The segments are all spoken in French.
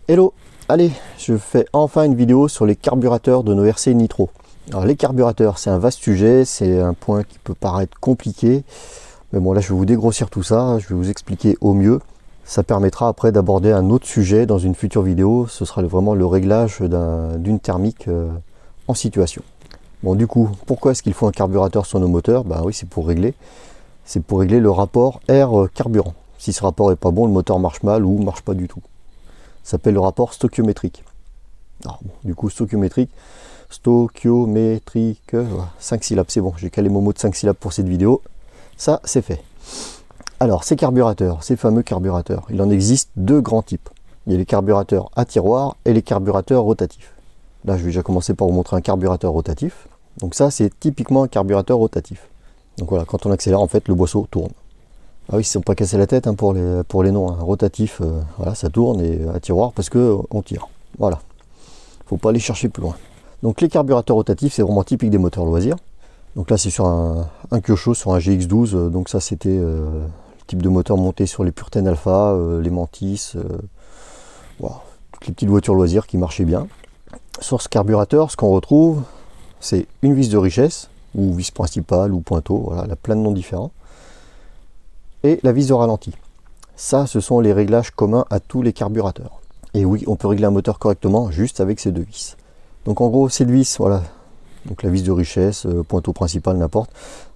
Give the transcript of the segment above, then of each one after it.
Hello, allez, je fais enfin une vidéo sur les carburateurs de nos RC Nitro. Alors les carburateurs, c'est un vaste sujet, c'est un point qui peut paraître compliqué, mais bon là je vais vous dégrossir tout ça, je vais vous expliquer au mieux. Ça permettra après d'aborder un autre sujet dans une future vidéo, ce sera vraiment le réglage d'une thermique en situation. Bon du coup, pourquoi est-ce qu'il faut un carburateur sur nos moteurs? Ben oui, c'est pour régler le rapport air-carburant. Si ce rapport est pas bon, le moteur marche mal ou marche pas du tout. Ça s'appelle le rapport stoichiométrique. Alors, bon, du coup, stoichiométrique, 5 syllabes, c'est bon, j'ai calé mon mot de 5 syllabes pour cette vidéo. Ça, c'est fait. Alors, ces carburateurs, ces fameux carburateurs, il en existe deux grands types. Il y a les carburateurs à tiroir et les carburateurs rotatifs. Là, je vais déjà commencer par vous montrer un carburateur rotatif. Donc ça, c'est typiquement un carburateur rotatif. Donc voilà, quand on accélère, en fait, le boisseau tourne. Ah oui, ils ne se sont pas cassés la tête hein, pour les noms. Hein. Rotatif, voilà, ça tourne, et à tiroir parce qu'on tire. Voilà. Faut pas aller chercher plus loin. Donc les carburateurs rotatifs, c'est vraiment typique des moteurs loisirs. Donc là, c'est sur un Kyosho, sur un GX12. Donc ça, c'était le type de moteur monté sur les Purten Alpha, les Mantis, voilà, toutes les petites voitures loisirs qui marchaient bien. Sur ce carburateur, ce qu'on retrouve, c'est une vis de richesse, ou vis principale, ou pointeau, voilà, elle a plein de noms différents. Et la vis de ralenti. Ça, ce sont les réglages communs à tous les carburateurs. Et oui, on peut régler un moteur correctement juste avec ces deux vis. Donc en gros, cette vis, voilà, donc la vis de richesse, pointeau principal, n'importe,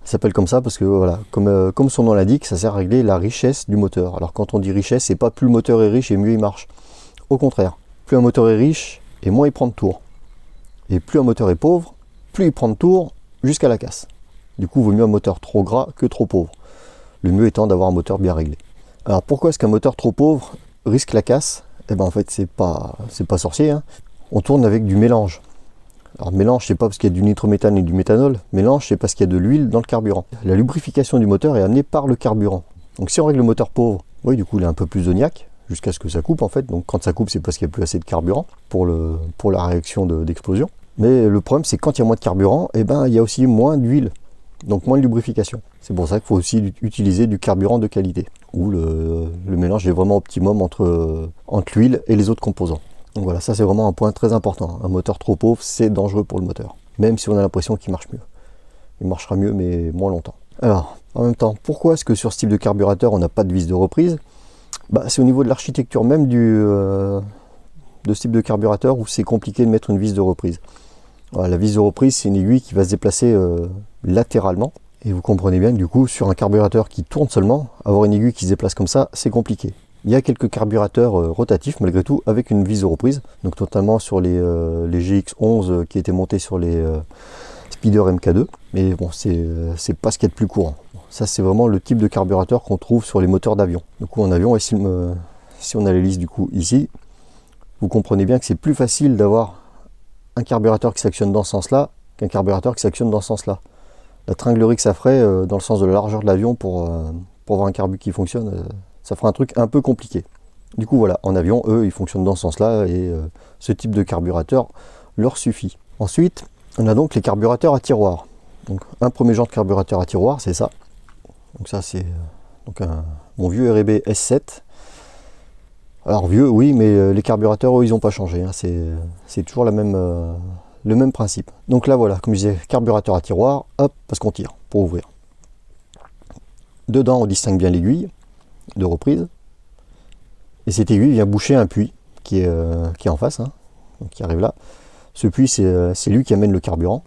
ça s'appelle comme ça parce que voilà, comme son nom l'indique, ça sert à régler la richesse du moteur. Alors quand on dit richesse, c'est pas plus le moteur est riche et mieux il marche. Au contraire, plus un moteur est riche et moins il prend de tours. Et plus un moteur est pauvre, plus il prend de tours jusqu'à la casse. Du coup, il vaut mieux un moteur trop gras que trop pauvre. Le mieux étant d'avoir un moteur bien réglé. Alors pourquoi est-ce qu'un moteur trop pauvre risque la casse? Eh ben en fait c'est pas sorcier. Hein. On tourne avec du mélange. Alors mélange, c'est pas parce qu'il y a du nitrométhane et du méthanol. Mélange, c'est parce qu'il y a de l'huile dans le carburant. La lubrification du moteur est amenée par le carburant. Donc si on règle le moteur pauvre, oui du coup il a un peu plus d'oniaque jusqu'à ce que ça coupe en fait. Donc quand ça coupe, c'est parce qu'il n'y a plus assez de carburant pour la réaction d'explosion. Mais le problème c'est quand il y a moins de carburant, eh ben il y a aussi moins d'huile. Donc moins de lubrification. C'est pour ça qu'il faut aussi utiliser du carburant de qualité, où le mélange est vraiment optimum entre l'huile et les autres composants. Donc voilà, ça c'est vraiment un point très important. Un moteur trop pauvre, c'est dangereux pour le moteur. Même si on a l'impression qu'il marche mieux. Il marchera mieux, mais moins longtemps. Alors, en même temps, pourquoi est-ce que sur ce type de carburateur, on n'a pas de vis de reprise? C'est au niveau de l'architecture même de ce type de carburateur où c'est compliqué de mettre une vis de reprise. Voilà, la vis de reprise, c'est une aiguille qui va se déplacer latéralement. Et vous comprenez bien que du coup, sur un carburateur qui tourne seulement, avoir une aiguille qui se déplace comme ça, c'est compliqué. Il y a quelques carburateurs rotatifs, malgré tout, avec une vis de reprise. Donc notamment sur les GX11 qui étaient montés sur les Speeder MK2. Mais bon, c'est pas ce qu'il y a de plus courant. Ça, c'est vraiment le type de carburateur qu'on trouve sur les moteurs d'avion. Du coup, en avion, et si on a les listes du coup ici, vous comprenez bien que c'est plus facile d'avoir un carburateur qui s'actionne dans ce sens-là qu'un carburateur qui s'actionne dans ce sens-là. La tringlerie que ça ferait dans le sens de la largeur de l'avion pour avoir un carbu qui fonctionne, ça ferait un truc un peu compliqué. Du coup voilà, en avion, eux, ils fonctionnent dans ce sens-là et ce type de carburateur leur suffit. Ensuite, on a donc les carburateurs à tiroir. Donc un premier genre de carburateur à tiroir, c'est ça. Donc ça c'est mon vieux R&B S7. Alors vieux, oui, mais les carburateurs, eux, ils n'ont pas changé. Hein. C'est toujours le même principe. Donc là, voilà, comme je disais, carburateur à tiroir, hop, parce qu'on tire pour ouvrir. Dedans, on distingue bien l'aiguille de reprise. Et cette aiguille vient boucher un puits qui est en face, hein, donc qui arrive là. Ce puits, c'est lui qui amène le carburant.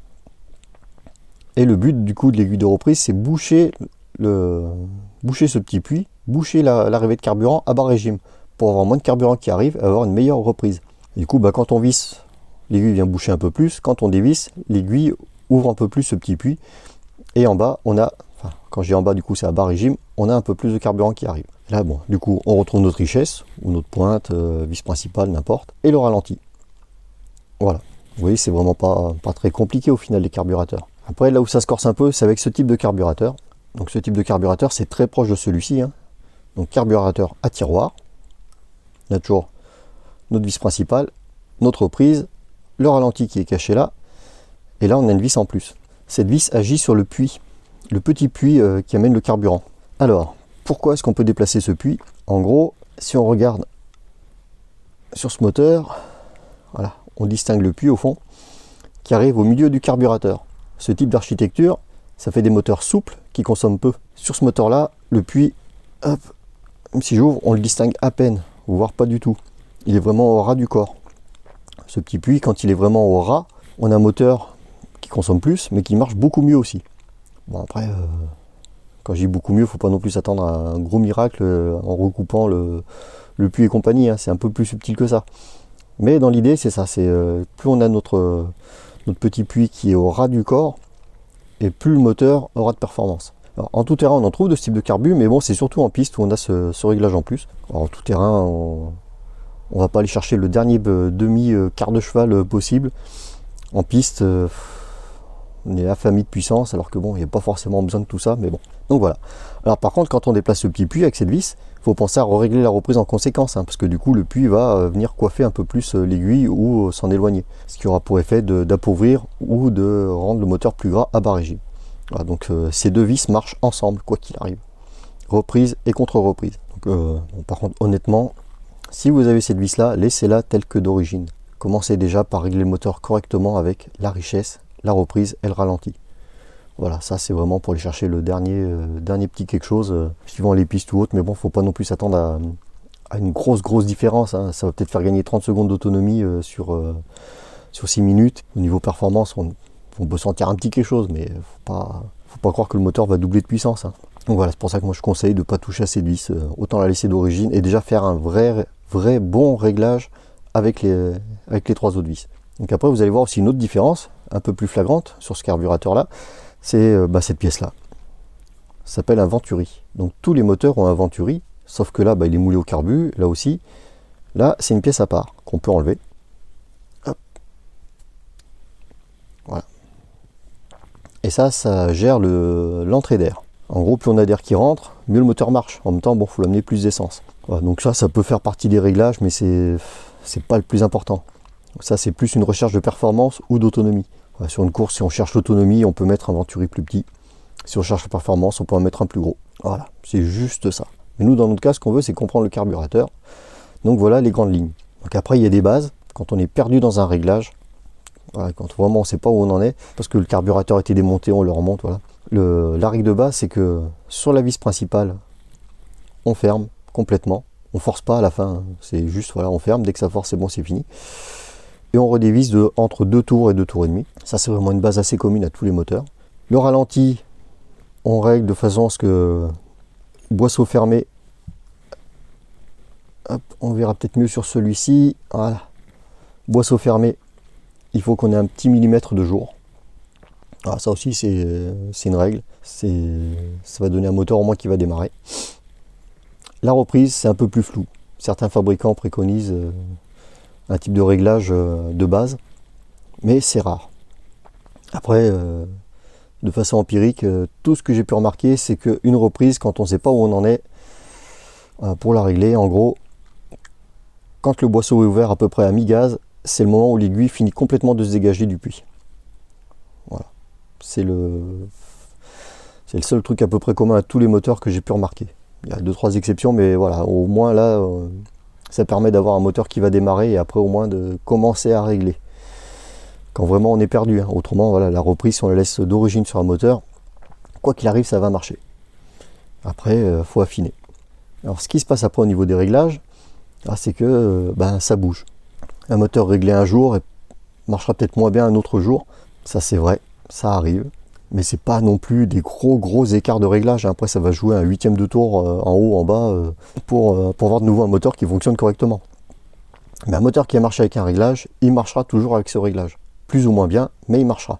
Et le but, du coup, de l'aiguille de reprise, c'est boucher ce petit puits, boucher l'arrivée de carburant à bas régime, pour avoir moins de carburant qui arrive et avoir une meilleure reprise. Et du coup, quand on visse, l'aiguille vient boucher un peu plus. Quand on dévisse, l'aiguille ouvre un peu plus ce petit puits. Et en bas, quand je dis en bas, du coup, c'est à bas régime, on a un peu plus de carburant qui arrive. Et là, bon, du coup, on retrouve notre richesse, ou notre pointe, vis principale, n'importe, et le ralenti. Voilà. Vous voyez, c'est vraiment pas très compliqué au final, les carburateurs. Après, là où ça se corse un peu, c'est avec ce type de carburateur. Donc, ce type de carburateur, c'est très proche de celui-ci. Hein. Donc, carburateur à tiroir. On a toujours notre vis principale, notre reprise, le ralenti qui est caché là, et là on a une vis en plus. Cette vis agit sur le puits, le petit puits qui amène le carburant. Alors, pourquoi est-ce qu'on peut déplacer ce puits? En gros, si on regarde sur ce moteur, voilà, on distingue le puits au fond qui arrive au milieu du carburateur. Ce type d'architecture, ça fait des moteurs souples qui consomment peu. Sur ce moteur là, le puits, hop, même si j'ouvre, on le distingue à peine, voire pas du tout. Il est vraiment au ras du corps. Ce petit puits, quand il est vraiment au ras, on a un moteur qui consomme plus, mais qui marche beaucoup mieux aussi. Bon après, quand je dis beaucoup mieux, il ne faut pas non plus s'attendre à un gros miracle en recoupant le puits et compagnie, hein. C'est un peu plus subtil que ça. Mais dans l'idée, c'est ça, c'est plus on a notre petit puits qui est au ras du corps, et plus le moteur aura de performance. Alors, en tout terrain, on en trouve de ce type de carbu, mais bon, c'est surtout en piste où on a ce réglage en plus. Alors, en tout terrain, on va pas aller chercher le dernier demi-quart de cheval possible. En piste, on est affamé de puissance, alors que bon, il n'y a pas forcément besoin de tout ça, mais bon. Donc voilà. Alors par contre, quand on déplace ce petit puits avec cette vis, il faut penser à régler la reprise en conséquence, hein, parce que du coup, le puits va venir coiffer un peu plus l'aiguille ou s'en éloigner. Ce qui aura pour effet d'appauvrir ou de rendre le moteur plus gras à bas régime. Voilà, donc ces deux vis marchent ensemble, quoi qu'il arrive. Reprise et contre-reprise. Bon, par contre, honnêtement, si vous avez cette vis là, laissez-la telle que d'origine. Commencez déjà par régler le moteur correctement avec la richesse, la reprise et le ralenti. Voilà, ça c'est vraiment pour aller chercher le dernier petit quelque chose, suivant les pistes ou autres, mais bon, faut pas non plus s'attendre à une grosse différence, hein. Ça va peut-être faire gagner 30 secondes d'autonomie sur 6 minutes. Au niveau performance, on peut sentir un petit quelque chose, mais faut pas croire que le moteur va doubler de puissance, hein. Donc voilà, c'est pour ça que moi je conseille de ne pas toucher à cette vis, autant la laisser d'origine et déjà faire un vrai bon réglage avec les 3 autres vis. Donc après vous allez voir aussi une autre différence, un peu plus flagrante sur ce carburateur là, c'est cette pièce là. Ça s'appelle un Venturi. Donc tous les moteurs ont un Venturi, sauf que là il est moulé au carbu, là aussi. Là c'est une pièce à part qu'on peut enlever. Hop. Voilà. Et ça gère l'entrée d'air. En gros, plus on a d'air qui rentre, mieux le moteur marche. En même temps, bon, faut l'amener plus d'essence. Voilà, donc ça peut faire partie des réglages, mais c'est pas le plus important. Ça, c'est plus une recherche de performance ou d'autonomie. Voilà, sur une course, si on cherche l'autonomie, on peut mettre un Venturi plus petit. Si on cherche la performance, on peut en mettre un plus gros. Voilà, c'est juste ça. Mais nous, dans notre cas, ce qu'on veut, c'est comprendre le carburateur. Donc voilà les grandes lignes. Donc après, il y a des bases. Quand on est perdu dans un réglage, voilà, quand vraiment on ne sait pas où on en est, parce que le carburateur a été démonté, on le remonte, voilà. La règle de base, c'est que sur la vis principale, on ferme complètement. On force pas à la fin, hein. C'est juste, voilà, on ferme. Dès que ça force, c'est bon, c'est fini. Et on redévisse entre 2 tours et 2 tours et demi. Ça, c'est vraiment une base assez commune à tous les moteurs. Le ralenti, on règle de façon à ce que boisseau fermé, hop, on verra peut-être mieux sur celui-ci. Voilà, boisseau fermé, il faut qu'on ait un petit millimètre de jour. Alors ça aussi c'est une règle, ça va donner un moteur au moins qui va démarrer. La reprise, c'est un peu plus flou. Certains fabricants préconisent un type de réglage de base, mais c'est rare. Après, de façon empirique, tout ce que j'ai pu remarquer, c'est qu'une reprise, quand on ne sait pas où on en est, pour la régler, en gros, quand le boisseau est ouvert à peu près à mi-gaz, c'est le moment où l'aiguille finit complètement de se dégager du puits. Voilà. C'est le seul truc à peu près commun à tous les moteurs que j'ai pu remarquer. Il y a 2-3 exceptions, mais voilà, au moins là, ça permet d'avoir un moteur qui va démarrer et après au moins de commencer à régler. Quand vraiment on est perdu, hein. Autrement, voilà, la reprise, si on la laisse d'origine sur un moteur, quoi qu'il arrive, ça va marcher. Après, faut affiner. Alors, ce qui se passe après au niveau des réglages, c'est que ça bouge. Un moteur réglé un jour marchera peut-être moins bien un autre jour. Ça, c'est vrai, ça arrive. Mais c'est pas non plus des gros écarts de réglage. Après, ça va jouer un 1/8 de tour en haut, en bas, pour voir de nouveau un moteur qui fonctionne correctement. Mais un moteur qui a marché avec un réglage, il marchera toujours avec ce réglage. Plus ou moins bien, mais il marchera.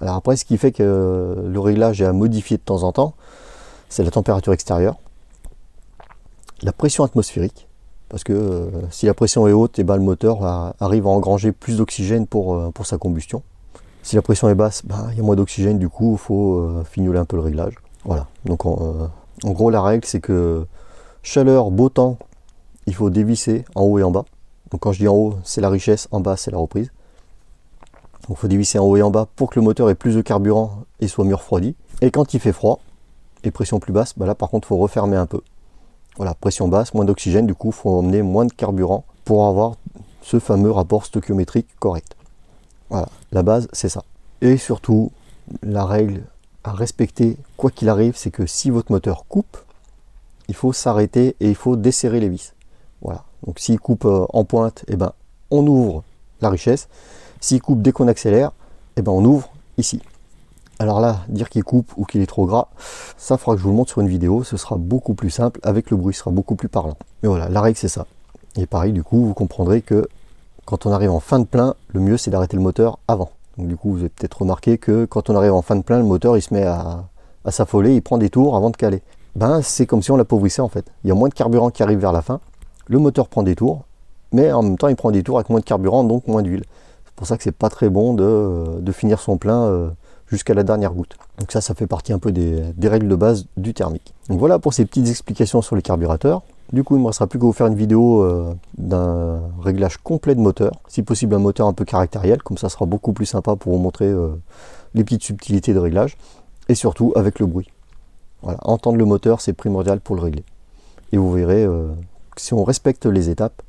Alors après, ce qui fait que le réglage est à modifier de temps en temps, c'est la température extérieure, la pression atmosphérique, parce que si la pression est haute, le moteur arrive à engranger plus d'oxygène pour sa combustion. Si la pression est basse, il y a moins d'oxygène, du coup il faut fignoler un peu le réglage. Voilà, donc en gros la règle c'est que chaleur, beau temps, il faut dévisser en haut et en bas. Donc quand je dis en haut, c'est la richesse, en bas c'est la reprise. Donc il faut dévisser en haut et en bas pour que le moteur ait plus de carburant et soit mieux refroidi. Et quand il fait froid, et pression plus basse, là par contre il faut refermer un peu. Voilà, pression basse, moins d'oxygène, du coup il faut emmener moins de carburant pour avoir ce fameux rapport stoichiométrique correct. Voilà, la base c'est ça. Et surtout, la règle à respecter, quoi qu'il arrive, c'est que si votre moteur coupe, il faut s'arrêter et il faut desserrer les vis. Voilà, donc s'il coupe en pointe, eh ben, on ouvre la richesse. S'il coupe dès qu'on accélère, eh ben, on ouvre ici. Alors là, dire qu'il coupe ou qu'il est trop gras, ça fera que je vous le montre sur une vidéo, ce sera beaucoup plus simple, avec le bruit, ce sera beaucoup plus parlant. Mais voilà, la règle c'est ça. Et pareil, du coup, vous comprendrez que quand on arrive en fin de plein, le mieux c'est d'arrêter le moteur avant. Donc du coup, vous avez peut-être remarqué que quand on arrive en fin de plein, le moteur il se met à s'affoler, il prend des tours avant de caler. Ben, c'est comme si on l'appauvissait en fait. Il y a moins de carburant qui arrive vers la fin, le moteur prend des tours, mais en même temps il prend des tours avec moins de carburant, donc moins d'huile. C'est pour ça que c'est pas très bon de finir son plein jusqu'à la dernière goutte. Donc ça fait partie un peu des règles de base du thermique. Donc voilà pour ces petites explications sur les carburateurs. Du coup, il ne me restera plus qu'à vous faire une vidéo d'un réglage complet de moteur, si possible un moteur un peu caractériel, comme ça sera beaucoup plus sympa pour vous montrer les petites subtilités de réglage, et surtout avec le bruit. Voilà, entendre le moteur, c'est primordial pour le régler. Et vous verrez que si on respecte les étapes,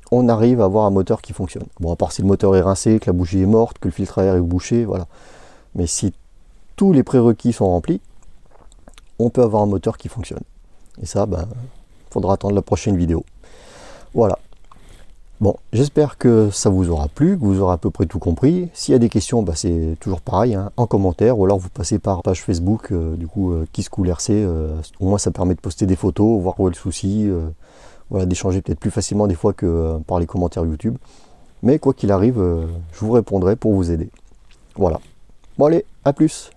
on arrive à avoir un moteur qui fonctionne. Bon, à part si le moteur est rincé, que la bougie est morte, que le filtre à air est bouché, voilà. Mais si tous les prérequis sont remplis, on peut avoir un moteur qui fonctionne. Et ça, ben, faudra attendre la prochaine vidéo. Voilà. Bon, j'espère que ça vous aura plu, que vous aurez à peu près tout compris. S'il y a des questions, ben, c'est toujours pareil, hein, en commentaire, ou alors vous passez par page Facebook, KissCoolRC. Au moins, ça permet de poster des photos, voir où est le souci, voilà, d'échanger peut-être plus facilement des fois que par les commentaires YouTube. Mais quoi qu'il arrive, je vous répondrai pour vous aider. Voilà. Bon allez, à plus!